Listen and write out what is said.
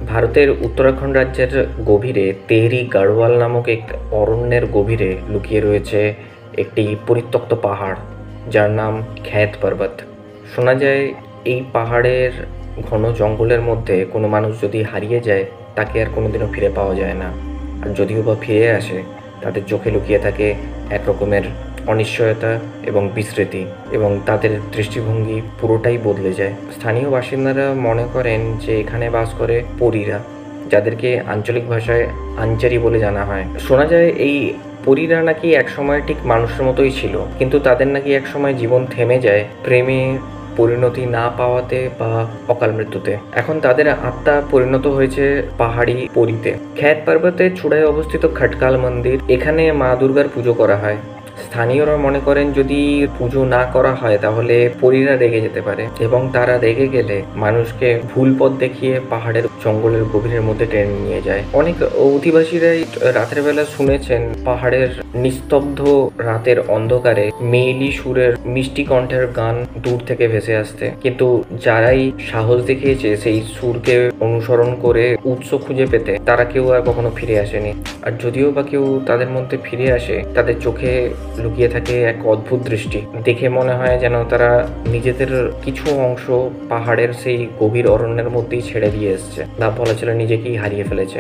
ভারতের উত্তরাখণ্ড রাজ্যের গভীরে তেহরি গাড়োয়াল নামক এক অরণ্যের গভীরে লুকিয়ে রয়েছে একটি পরিত্যক্ত পাহাড়, যার নাম খ্যাত পর্বত। শোনা যায় এই পাহাড়ের ঘন জঙ্গলের মধ্যে কোনো মানুষ যদি হারিয়ে যায়, তাকে আর কোনোদিনও ফিরে পাওয়া যায় না। আর যদিও বা ফিরে আসে, তাদের চোখে লুকিয়ে থাকে এক রকমের অনিশ্চয়তা এবং বিস্মৃতি, এবং তাদের দৃষ্টিভঙ্গি পুরোটাই বদলে যায়। স্থানীয় বাসিন্দারা মনে করেন যে এখানে বাস করে পরীরা, যাদেরকে আঞ্চলিক ভাষায় আঞ্চারি বলে জানা হয়। শোনা যায় এই পরীরা নাকি একসময় ঠিক মানুষের মতোই ছিল, কিন্তু তাদের নাকি একসময় জীবন থেমে যায় প্রেমে পরিণতি না পাওয়াতে বা অকাল মৃত্যুতে। এখন তাদের আত্মা পরিণত হয়েছে পাহাড়ি পরীতে। খ্যাত পর্বতের চূড়ায় অবস্থিত খটকাল মন্দির, এখানে মা দুর্গার পুজো করা হয়। স্থানীয়রা মনে করেন যদি পুজো না করা হয় তাহলে পরীরা রেগে যেতে পারে, এবং তারা রেগে গেলে মানুষকে ভুল পথ দেখিয়ে পাহাড়ের জঙ্গলের গভীরের মধ্যে টেনে নিয়ে যায়। অনেক অধিবাসীরাই রাতের বেলা শুনেছেন পাহাড়ের নিস্তব্ধ রাতের অন্ধকারে মেয়েলি সুরের মিষ্টি কণ্ঠের গান দূর থেকে ভেসে আসতে, কিন্তু যারাই সাহস দেখিয়েছে সেই সুরকে অনুসরণ করে উৎস খুঁজে পেতে, তারা কেউ আর কখনো ফিরে আসেনি। আর যদিও বা কেউ তাদের মধ্যে ফিরে আসে, তাদের চোখে লুকিয়ে থাকে এক অদ্ভুত দৃষ্টি। দেখে মনে হয় যেন তারা নিজেদের কিছু অংশ পাহাড়ের সেই গভীর অরণ্যের মধ্যেই ছেড়ে দিয়ে এসছে, বা বলা চলে নিজেকেই হারিয়ে ফেলেছে।